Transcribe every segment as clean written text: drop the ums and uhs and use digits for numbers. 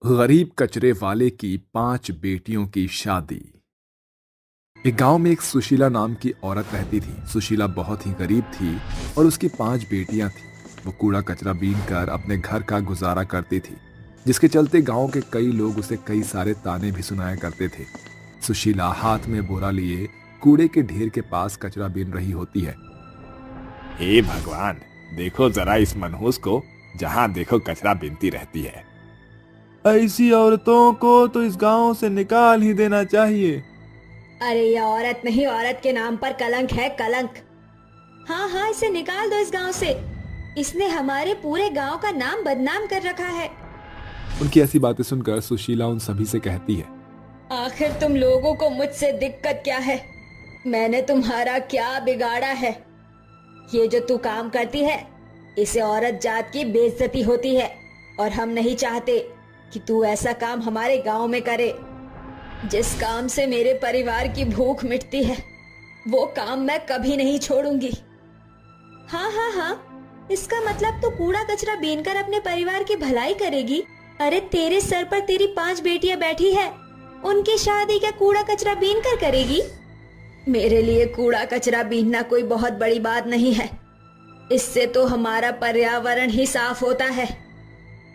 गरीब कचरे वाले की 5 बेटियों की शादी। एक गांव में एक सुशीला नाम की औरत रहती थी। सुशीला बहुत ही गरीब थी और उसकी 5 बेटियां थीं। वो कूड़ा कचरा बीन कर अपने घर का गुजारा करती थी, जिसके चलते गांव के कई लोग उसे कई सारे ताने भी सुनाया करते थे। सुशीला हाथ में बोरा लिए कूड़े के ढेर के पास कचरा बीन रही होती है। हे भगवान, देखो जरा इस मनहूस को, जहां देखो कचरा बीनती रहती है। ऐसी औरतों को तो इस गांव से निकाल ही देना चाहिए। अरे ये औरत नहीं, औरत के नाम पर कलंक है, कलंक। हाँ हाँ, इसे निकाल दो इस गांव से। इसने हमारे पूरे गांव का नाम बदनाम कर रखा है। उनकी ऐसी बातें सुनकर सुशीला उन सभी से कहती है, आखिर तुम लोगों को मुझसे दिक्कत क्या है? मैंने तुम्हारा क्या बिगाड़ा है? ये जो तू काम करती है, इसे औरत जात की बेइज्जती होती है और हम नहीं चाहते कि तू ऐसा काम हमारे गांव में करे। जिस काम से मेरे परिवार की भूख मिटती है, वो काम मैं कभी नहीं छोड़ूंगी। हाँ हाँ हाँ, इसका मतलब तू कूड़ा कचरा बीनकर अपने परिवार की भलाई करेगी? अरे तेरे सर पर तेरी 5 बेटियां बैठी है, उनकी शादी क्या कूड़ा कचरा बीन कर करेगी? मेरे लिए कूड़ा कचरा बीनना कोई बहुत बड़ी बात नहीं है। इससे तो हमारा पर्यावरण ही साफ होता है।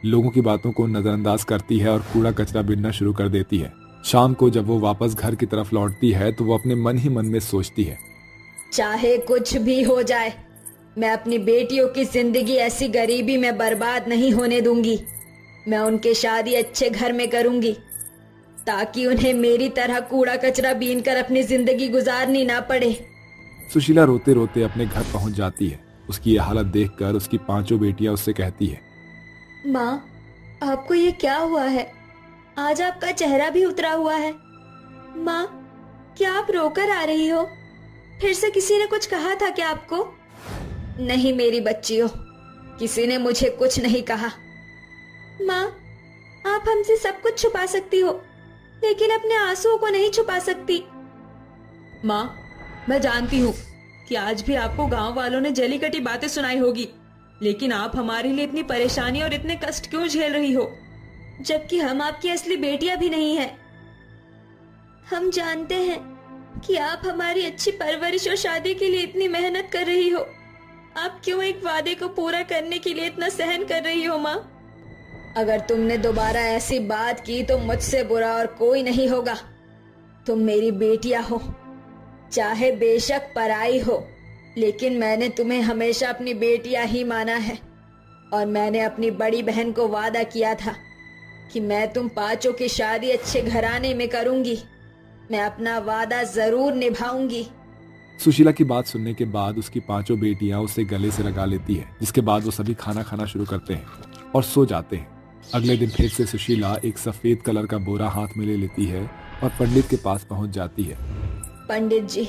लोगों की बातों को नजरअंदाज करती है और कूड़ा कचरा बीनना शुरू कर देती है। शाम को जब वो वापस घर की तरफ लौटती है तो वो अपने मन ही मन में सोचती है, चाहे कुछ भी हो जाए, मैं अपनी बेटियों की जिंदगी ऐसी गरीबी में बर्बाद नहीं होने दूंगी। मैं उनकी शादी अच्छे घर में करूंगी, ताकि उन्हें मेरी तरह कूड़ा कचरा बीन कर अपनी जिंदगी गुजारनी ना पड़े। सुशीला रोते रोते अपने घर पहुंच जाती है। उसकी ये हालत देखकर उसकी 5 बेटियां उससे कहती है, माँ, आपको ये क्या हुआ है? आज आपका चेहरा भी उतरा हुआ है। माँ, क्या आप रोकर आ रही हो? फिर से किसी ने कुछ कहा था क्या आपको? नहीं मेरी बच्चियों, किसी ने मुझे कुछ नहीं कहा। माँ, आप हमसे सब कुछ छुपा सकती हो, लेकिन अपने आंसुओं को नहीं छुपा सकती। माँ, मैं जानती हूँ कि आज भी आपको गांव वालों ने जली कटी बातें सुनाई होगी, लेकिन आप हमारे लिए इतनी परेशानी और इतने कष्ट क्यों झेल रही हो? जबकि हम आपकी असली बेटियां भी नहीं हैं। हम जानते हैं कि आप हमारी अच्छी परवरिश और शादी के लिए इतनी मेहनत कर रही हो। आप क्यों एक वादे को पूरा करने के लिए इतना सहन कर रही हो माँ? अगर तुमने दोबारा ऐसी बात की तो मुझसे बुरा और कोई नहीं होगा। तुम मेरी बेटियां हो, चाहे बेशक पराई हो, लेकिन मैंने तुम्हें हमेशा अपनी बेटियां ही माना है। और मैंने अपनी बड़ी बहन को वादा किया था कि मैं तुम 5 की शादी अच्छे घराने में करूंगी। मैं अपना वादा जरूर निभाऊंगी। सुशीला की बात सुनने के बाद उसकी 5 बेटियां उसे गले से लगा लेती है, जिसके बाद वो सभी खाना खाना शुरू करते हैं और सो जाते हैं। अगले दिन फिर से सुशीला एक सफेद कलर का बोरा हाथ में ले लेती है और पंडित के पास पहुंच जाती है। पंडित जी,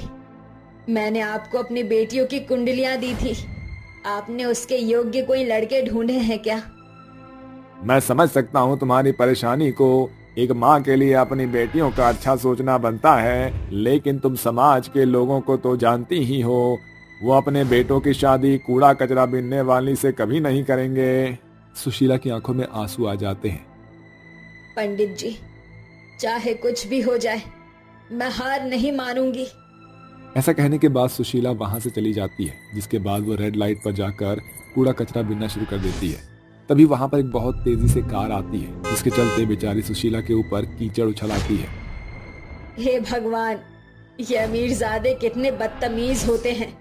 मैंने आपको अपनी बेटियों की कुंडलियां दी थी। आपने उसके योग्य कोई लड़के ढूंढे हैं क्या? मैं समझ सकता हूँ तुम्हारी परेशानी को। एक माँ के लिए अपनी बेटियों का अच्छा सोचना बनता है, लेकिन तुम समाज के लोगों को तो जानती ही हो, वो अपने बेटों की शादी कूड़ा कचरा बीनने वाली से कभी नहीं करेंगे। सुशीला की आंखों में आंसू आ जाते हैं। पंडित जी, चाहे कुछ भी हो जाए, मैं हार नहीं मानूंगी। ऐसा कहने के बाद सुशीला वहां से चली जाती है, जिसके बाद वो रेड लाइट पर जाकर कूड़ा कचरा बीनना शुरू कर देती है। तभी वहां पर एक बहुत तेजी से कार आती है, जिसके चलते बेचारी सुशीला के ऊपर कीचड़ उछल आती है। हे भगवान, ये अमीरजादे कितने बदतमीज होते हैं।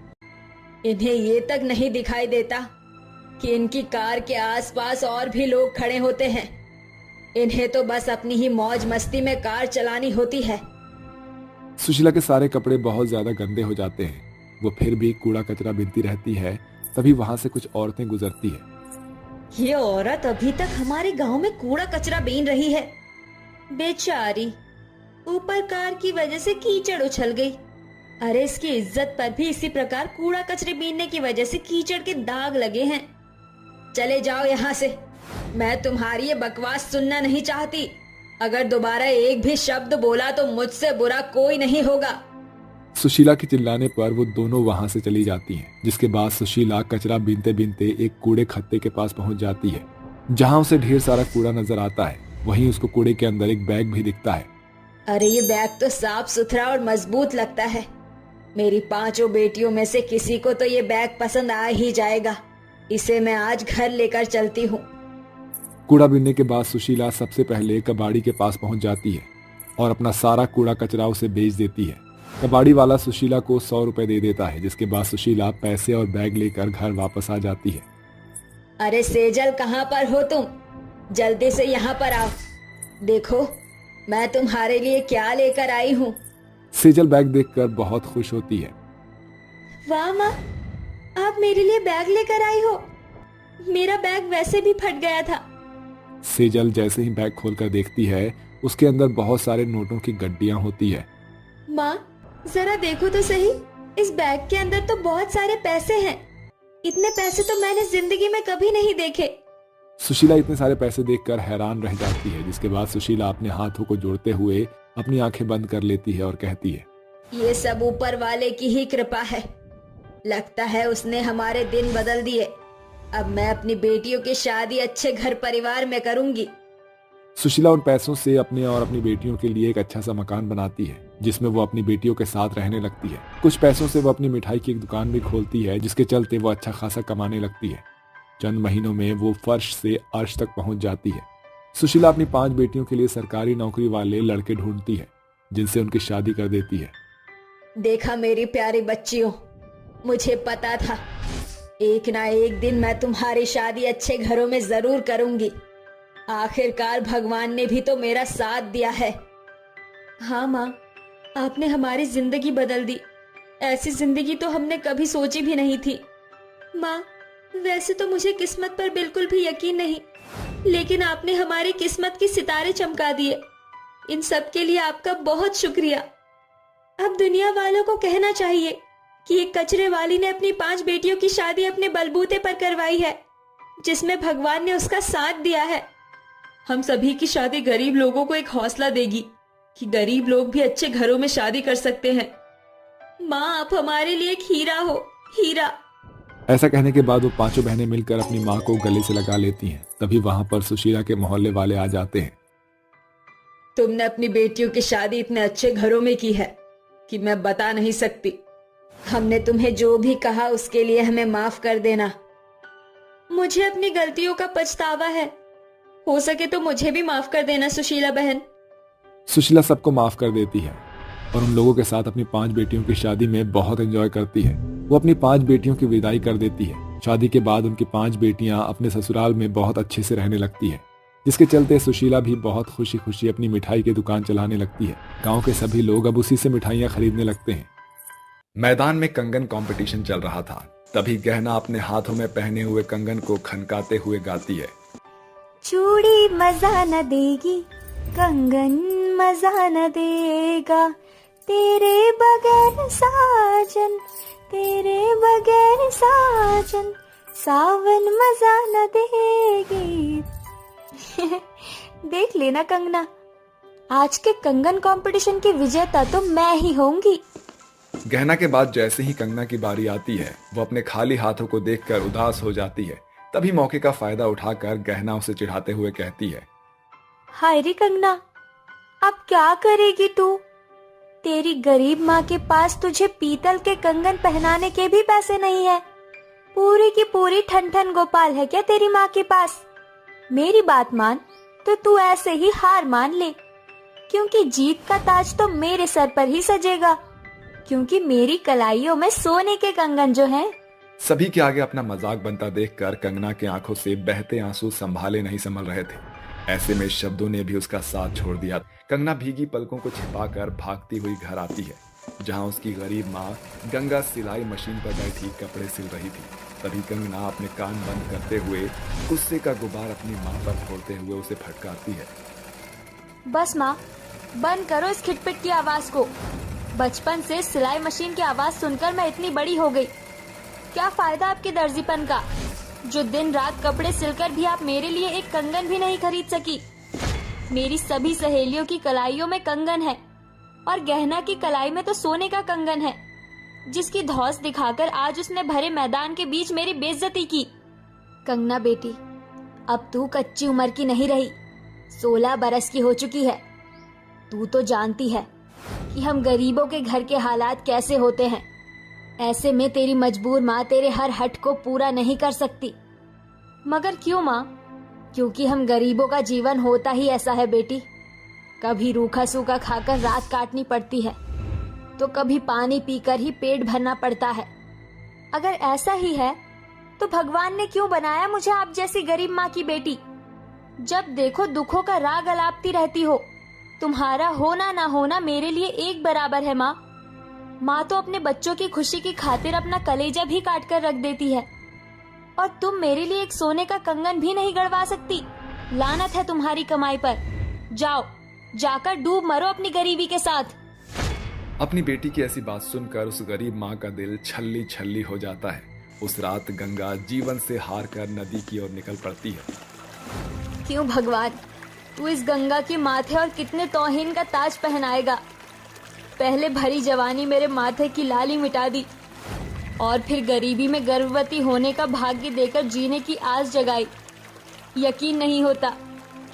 इन्हें ये तक नहीं दिखाई देता कि इनकी कार के आसपास और भी लोग खड़े होते हैं। इन्हें तो बस अपनी ही मौज मस्ती में कार चलानी होती है। सुशीला के सारे कपड़े बहुत ज्यादा गंदे हो जाते हैं। वो फिर भी कूड़ा कचरा बीनती रहती है। तभी वहां से कुछ औरतें गुजरती है। ये औरत अभी तक हमारे गांव में कूड़ा कचरा बीन रही है। बेचारी, ऊपर कार की वजह से कीचड़ उछल गई। अरे इसकी इज्जत पर भी इसी प्रकार कूड़ा कचरे बीनने की वजह से कीचड़ के दाग लगे हैं। चले जाओ यहाँ से, मैं तुम्हारी ये बकवास सुनना नहीं चाहती। अगर दोबारा एक भी शब्द बोला तो मुझसे बुरा कोई नहीं होगा। सुशीला के चिल्लाने पर वो दोनों वहां से चली जाती हैं, जिसके बाद सुशीला कचरा बीनते बीनते एक कूड़े खत्ते के पास पहुंच जाती है, जहां उसे ढेर सारा कूड़ा नजर आता है। वहीं उसको कूड़े के अंदर एक बैग भी दिखता है। अरे ये बैग तो साफ सुथरा और मजबूत लगता है। मेरी 5 बेटियों में से किसी को तो ये बैग पसंद आ ही जाएगा। इसे मैं आज घर लेकर चलती हूँ। कूड़ा बीनने के बाद सुशीला सबसे पहले कबाड़ी के पास पहुंच जाती है और अपना सारा कूड़ा कचरा उसे बेच देती है। कबाड़ी वाला सुशीला को 100 रुपए दे देता है, जिसके बाद सुशीला पैसे और बैग लेकर घर वापस आ जाती है। अरे सेजल, कहाँ पर हो तुम? जल्दी से यहाँ पर आओ। देखो मैं तुम्हारे लिए क्या लेकर आई हूँ। सेजल बैग देखकर बहुत खुश होती है। वाह माँ, आप मेरे लिए बैग लेकर आई हो। मेरा बैग वैसे भी फट गया था। सेजल जैसे ही बैग खोलकर देखती है, उसके अंदर बहुत सारे नोटों की गड्डियां होती है। माँ जरा देखो तो सही, इस बैग के अंदर तो बहुत सारे पैसे हैं। इतने पैसे तो मैंने जिंदगी में कभी नहीं देखे। सुशीला इतने सारे पैसे देखकर हैरान रह जाती है, जिसके बाद सुशीला अपने हाथों को जोड़ते हुए अपनी आंखें बंद कर लेती है और कहती है, ये सब ऊपर वाले की ही कृपा है। लगता है उसने हमारे दिन बदल दिए। अब मैं अपनी बेटियों की शादी अच्छे घर परिवार में करूंगी। सुशीला उन पैसों से अपने और अपनी बेटियों के लिए एक अच्छा सा मकान बनाती है, जिसमें वो अपनी बेटियों के साथ रहने लगती है। कुछ पैसों से वो अपनी मिठाई की एक दुकान भी खोलती है, जिसके चलते वो अच्छा खासा कमाने लगती है। चंद महीनों में वो फर्श से अर्श तक पहुंच जाती है। सुशीला अपनी 5 बेटियों के लिए सरकारी नौकरी वाले लड़के ढूंढती है, जिनसे उनकी शादी कर देती है। देखा मेरी प्यारी बच्चियों, मुझे पता था एक ना एक दिन मैं तुम्हारी शादी अच्छे घरों में जरूर करूंगी। आखिरकार भगवान ने भी तो मेरा साथ दिया है। हाँ माँ, आपने हमारी जिंदगी बदल दी। ऐसी जिंदगी तो हमने कभी सोची भी नहीं थी। माँ वैसे तो मुझे किस्मत पर बिल्कुल भी यकीन नहीं, लेकिन आपने हमारी किस्मत के सितारे चमका दिए। इन सब के लिए आपका बहुत शुक्रिया। अब दुनिया वालों को कहना चाहिए कि एक कचरे वाली ने अपनी 5 बेटियों की शादी अपने बलबूते पर करवाई है, जिसमें भगवान ने उसका साथ दिया है। हम सभी की शादी गरीब लोगों को एक हौसला देगी कि गरीब लोग भी अच्छे घरों में शादी कर सकते हैं। माँ आप हमारे लिए एक हीरा हो, हीरा। ऐसा कहने के बाद वो 5 बहनें मिलकर अपनी माँ को गले से लगा लेती हैं। तभी वहां पर सुशीला के मोहल्ले वाले आ जाते हैं। तुमने अपनी बेटियों की शादी इतने अच्छे घरों में की है कि मैं बता नहीं सकती। हमने तुम्हें जो भी कहा उसके लिए हमें माफ कर देना। मुझे अपनी गलतियों का पछतावा है। हो सके तो मुझे भी माफ कर देना सुशीला बहन। सुशीला सबको माफ कर देती है और उन लोगों के साथ अपनी 5 बेटियों की शादी में बहुत एंजॉय करती है। वो अपनी 5 बेटियों की विदाई कर देती है। शादी के बाद उनकी 5 बेटियां अपने ससुराल में बहुत अच्छे से रहने लगती है, जिसके चलते सुशीला भी बहुत खुशी खुशी अपनी मिठाई की दुकान चलाने लगती है। गांव के सभी लोग अब उसी से मिठाइयां खरीदने लगते हैं। मैदान में कंगन कंपटीशन चल रहा था। तभी गहना अपने हाथों में पहने हुए कंगन को खनकाते हुए गाती है, चूड़ी मजा न देगी, कंगन मजा न देगा, तेरे बगैर साजन, तेरे बगैर साजन, सावन मजा न देगी। देख लेना कंगना, आज के कंगन कंपटीशन की विजेता तो मैं ही होंगी। गहना के बाद जैसे ही कंगना की बारी आती है, वो अपने खाली हाथों को देखकर उदास हो जाती है। तभी मौके का फायदा उठाकर गहना उसे चिढ़ाते हुए कहती है, हाय रे कंगना, अब क्या करेगी तू? तेरी गरीब माँ के पास तुझे पीतल के कंगन पहनाने के भी पैसे नहीं है। पूरी की पूरी ठन गोपाल है क्या तेरी माँ के पास? मेरी बात मान तो तू ऐसे ही हार मान ले, क्योंकि जीत का ताज तो मेरे सर पर ही सजेगा, क्योंकि मेरी कलाइयों में सोने के कंगन जो हैं। सभी के आगे अपना मजाक बनता देखकर कंगना की आंखों से बहते आंसू संभाले नहीं संभल रहे थे। ऐसे में शब्दों ने भी उसका साथ छोड़ दिया। कंगना भीगी पलकों को छिपाकर भागती हुई घर आती है, जहां उसकी गरीब माँ गंगा सिलाई मशीन पर बैठी कपड़े सिल रही थी। तभी कंगना अपने कान बंद करते हुए गुस्से का गुबार अपनी माँ पर फोड़ते हुए उसे फटकारती है। बस माँ, बंद करो इस खिटपिट की आवाज को। बचपन से सिलाई मशीन की आवाज सुनकर मैं इतनी बड़ी हो गई। क्या फायदा आपके दर्जीपन का, जो दिन रात कपड़े सिलकर भी आप मेरे लिए एक कंगन भी नहीं खरीद सकी। मेरी सभी सहेलियों की कलाइयों में कंगन है, और गहना की कलाई में तो सोने का कंगन है, जिसकी धौस दिखाकर आज उसने भरे मैदान के बीच मेरी बेइज्जती की। कंगना बेटी, अब तू कच्ची उम्र की नहीं रही। 16 बरस की हो चुकी है। तू तो जानती है कि हम गरीबों के घर के हालात कैसे होते हैं। ऐसे में तेरी मजबूर माँ तेरे हर हट को पूरा नहीं कर सकती। मगर क्यों माँ? क्योंकि हम गरीबों का जीवन होता ही ऐसा है बेटी। कभी रूखा सूखा खाकर रात काटनी पड़ती है, तो कभी पानी पीकर ही पेट भरना पड़ता है। अगर ऐसा ही है तो भगवान ने क्यों बनाया मुझे आप जैसी गरीब माँ की बेटी? जब देखो दुखों का राग अलापती रहती हो। तुम्हारा होना ना होना मेरे लिए एक बराबर है माँ। माँ तो अपने बच्चों की खुशी की खातिर अपना कलेजा भी काट कर रख देती है, और तुम मेरे लिए एक सोने का कंगन भी नहीं गड़वा सकती। लानत है तुम्हारी कमाई पर। जाओ, जाकर डूब मरो अपनी गरीबी के साथ। अपनी बेटी की ऐसी बात सुनकर उस गरीब माँ का दिल छल्ली छल्ली हो जाता है। उस रात गंगा जीवन से हार कर नदी की ओर निकल पड़ती है। क्यों भगवान, तू इस गंगा के माथे और कितने तौहीन का ताज पहनाएगा। पहले भरी जवानी मेरे माथे की लाली मिटा दी, और फिर गरीबी में गर्भवती होने का भाग्य देकर जीने की आस जगाई। यकीन नहीं होता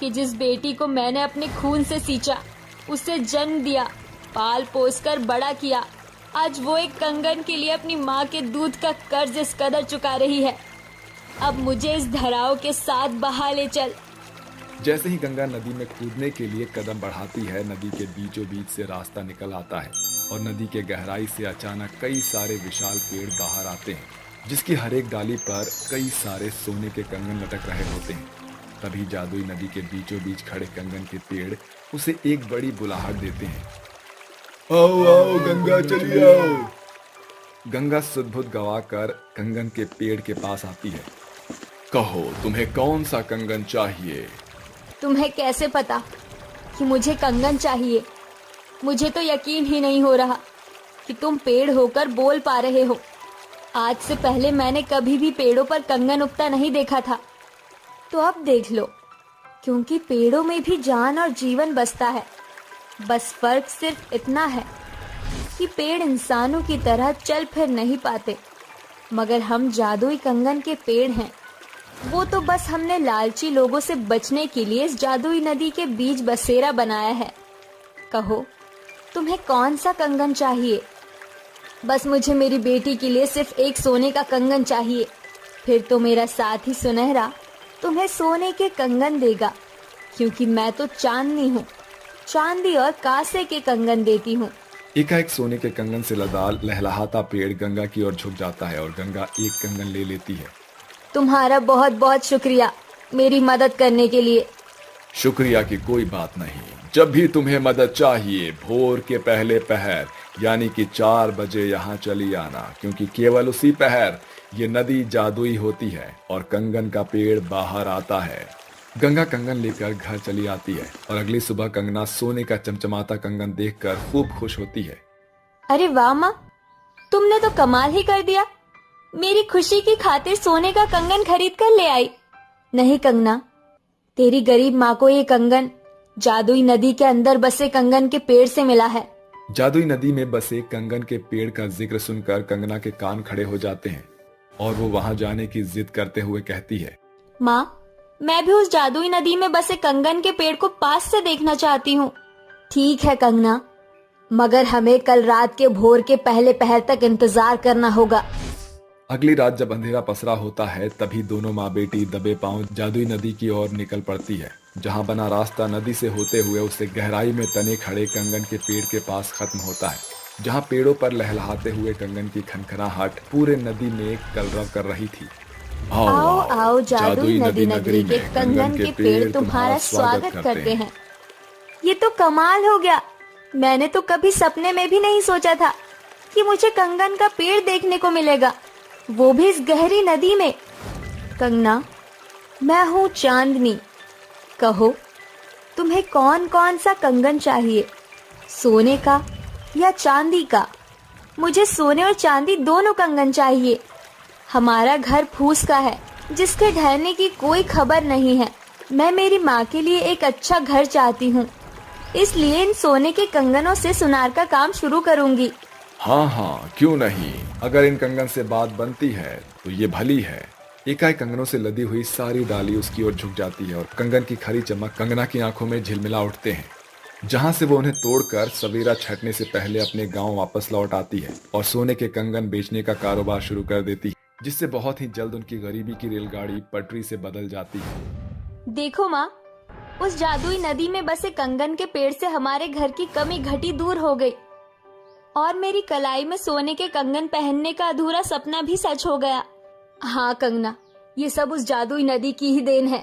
कि जिस बेटी को मैंने अपने खून से सींचा, उसे जन्म दिया, पाल पोस कर बड़ा किया, आज वो एक कंगन के लिए अपनी माँ के दूध का कर्ज इस कदर चुका रही है। अब मुझे इस धराव के साथ बहा ले चल। जैसे ही गंगा नदी में कूदने के लिए कदम बढ़ाती है, नदी के बीचों बीच से रास्ता निकल आता है और नदी के गहराई से अचानक कई सारे विशाल पेड़ बाहर आते हैं, जिसकी हर एक डाली पर कई सारे सोने के कंगन लटक रहे होते हैं। तभी जादुई नदी के बीचों बीच खड़े कंगन के पेड़ उसे एक बड़ी बुलाहट देते हैं। आओ आओ गंगा, चली आओ। गंगा सुध-बुध गवाकर कंगन के पेड़ के पास आती है। कहो, तुम्हें कौन सा कंगन चाहिए? तुम्हें कैसे पता कि मुझे कंगन चाहिए? मुझे तो यकीन ही नहीं हो रहा कि तुम पेड़ होकर बोल पा रहे हो। आज से पहले मैंने कभी भी पेड़ों पर कंगन उगता नहीं देखा था, तो अब देख लो, क्योंकि पेड़ों में भी जान और जीवन बसता है। बस फर्क सिर्फ इतना है कि पेड़ इंसानों की तरह चल फिर नहीं पाते, मगर हम जादुई कंगन के पेड़ हैं। वो तो बस हमने लालची लोगों से बचने के लिए इस जादुई नदी के बीच बसेरा बनाया है। कहो, तुम्हें कौन सा कंगन चाहिए? बस मुझे मेरी बेटी के लिए सिर्फ एक सोने का कंगन चाहिए, फिर तो मेरा साथी सुनहरा तुम्हें सोने के कंगन देगा, क्योंकि मैं तो चांदनी हूँ। चांदी और कांसे के कंगन देती हूँ। एकाएक सोने के कंगन से लदा लहलहाता पेड़ गंगा की ओर झुक जाता है और गंगा एक कंगन ले लेती है। तुम्हारा बहुत बहुत शुक्रिया मेरी मदद करने के लिए। शुक्रिया की कोई बात नहीं। जब भी तुम्हें मदद चाहिए, भोर के पहले पहर यानी कि 4 बजे यहाँ चली आना, क्योंकि केवल उसी पहर ये नदी जादुई होती है और कंगन का पेड़ बाहर आता है। गंगा कंगन लेकर घर चली आती है और अगली सुबह कंगना सोने का चमचमाता कंगन देखकर खूब खुश होती है। अरे वाह माँ, तुमने तो कमाल ही कर दिया। मेरी खुशी की खातिर सोने का कंगन खरीद कर ले आई। नहीं कंगना, तेरी गरीब माँ को ये कंगन जादुई नदी के अंदर बसे कंगन के पेड़ से मिला है। जादुई नदी में बसे कंगन के पेड़ का जिक्र सुनकर कंगना के कान खड़े हो जाते हैं और वो वहां जाने की जिद करते हुए कहती है, माँ, मैं भी उस जादुई नदी में बसे कंगन के पेड़ को पास से देखना चाहती हूँ। ठीक है कंगना, मगर हमें कल रात के भोर के पहले पहर तक इंतजार करना होगा। अगली रात जब अंधेरा पसरा होता है, तभी दोनों माँ बेटी दबे पांव जादुई नदी की ओर निकल पड़ती है। जहाँ बना रास्ता नदी से होते हुए उससे गहराई में तने खड़े कंगन के पेड़ के पास खत्म होता है, जहाँ पेड़ों पर लहलहाते हुए कंगन की खनखनाहट पूरे नदी में कलरव कर रही थी। आओ आओ जादुई नदी नगरी के कंगन के पेड़ तुम्हारा स्वागत करते हैं। ये तो कमाल हो गया। मैंने तो कभी सपने में भी नहीं सोचा था कि मुझे कंगन का पेड़ देखने को मिलेगा, वो भी इस गहरी नदी में। कंगना, मैं हूँ चांदनी। कहो, तुम्हें कौन कौन सा कंगन चाहिए, सोने का या चांदी का? मुझे सोने और चांदी दोनों कंगन चाहिए। हमारा घर फूस का है, जिसके ढहने की कोई खबर नहीं है। मैं मेरी माँ के लिए एक अच्छा घर चाहती हूँ, इसलिए इन सोने के कंगनों से सुनार का काम शुरू करूँगी। हाँ हाँ, क्यों नहीं। अगर इन कंगन से बात बनती है तो ये भली है। एकाएक कंगनों से लदी हुई सारी डाली उसकी ओर झुक जाती है और कंगन की खरी चमक कंगना की आंखों में झिलमिला उठते हैं, जहां से वो उन्हें तोड़कर सवेरा छटने से पहले अपने गांव वापस लौट आती है और सोने के कंगन बेचने का कारोबार शुरू कर देती है, जिससे बहुत ही जल्द उनकी गरीबी की रेलगाड़ी पटरी से बदल जाती है। देखो माँ, उस जादुई नदी में बसे कंगन के पेड़ से हमारे घर की कमी घटी दूर हो गई और मेरी कलाई में सोने के कंगन पहनने का अधूरा सपना भी सच हो गया। हाँ कंगना, ये सब उस जादुई नदी की ही देन है।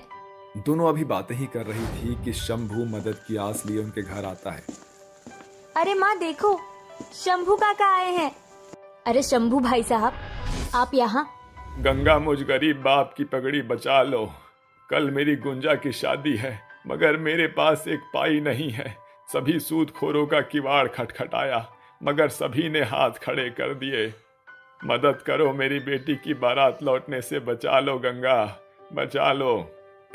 दोनों अभी बातें ही कर रही थी कि शंभू मदद की आस लिए उनके घर आता है। अरे माँ देखो, शंभू काका आए हैं। अरे शंभू भाई साहब, आप यहाँ? गंगा, मुझ गरीब बाप की पगड़ी बचा लो। कल मेरी गुंजा की शादी है, मगर मेरे पास एक पाई नहीं है। सभी सूदखोरों का किवाड़ खटखटाया, मगर सभी ने हाथ खड़े कर दिए। मदद करो, मेरी बेटी की बारात लौटने से बचा लो गंगा, बचा लो।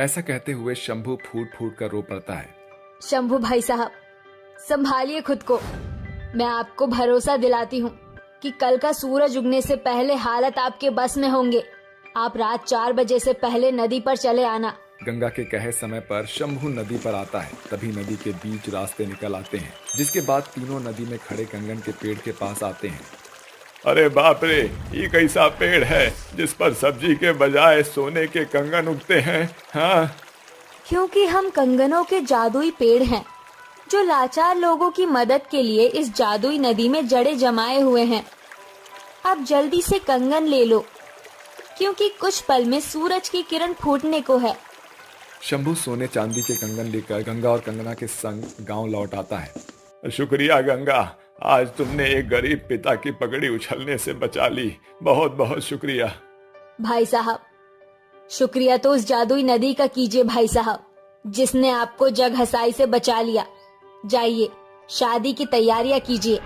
ऐसा कहते हुए शंभू फूट फूट कर रो पड़ता है। शंभू भाई साहब, संभालिए खुद को। मैं आपको भरोसा दिलाती हूँ कि कल का सूरज उगने से पहले हालत आपके बस में होंगे। आप रात 4 बजे से पहले नदी पर चले आना। गंगा के कहे समय पर शंभू नदी पर आता है। तभी नदी के बीच रास्ते निकल आते हैं, जिसके बाद तीनों नदी में खड़े कंगन के पेड़ के पास आते हैं। अरे बाप रे, ये कैसा पेड़ है जिस पर सब्जी के बजाय सोने के कंगन उगते हैं? हाँ, क्योंकि हम कंगनों के जादुई पेड़ हैं, जो लाचार लोगों की मदद के लिए इस जादुई नदी में जड़े जमाए हुए हैं। अब जल्दी से कंगन ले लो, क्योंकि कुछ पल में सूरज की किरण फूटने को है। शंभू सोने चांदी के कंगन लेकर गंगा और कंगना के संग गांव लौट आता है। शुक्रिया गंगा, आज तुमने एक गरीब पिता की पगड़ी उछलने से बचा ली। बहुत बहुत शुक्रिया। भाई साहब, शुक्रिया तो उस जादुई नदी का कीजिए भाई साहब, जिसने आपको जग हसाई से बचा लिया। जाइए, शादी की तैयारियां कीजिए,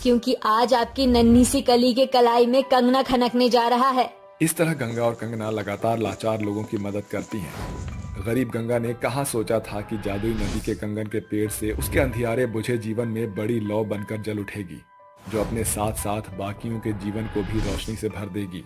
क्योंकि आज आपकी नन्ही सी कली के कलाई में कंगना खनकने जा रहा है। इस तरह गंगा और कंगना लगातार लाचार लोगों की मदद करती हैं। गरीब गंगा ने कहाँ सोचा था कि जादुई नदी के कंगन के पेड़ से उसके अंधियारे बुझे जीवन में बड़ी लौ बनकर जल उठेगी, जो अपने साथ साथ बाकियों के जीवन को भी रोशनी से भर देगी।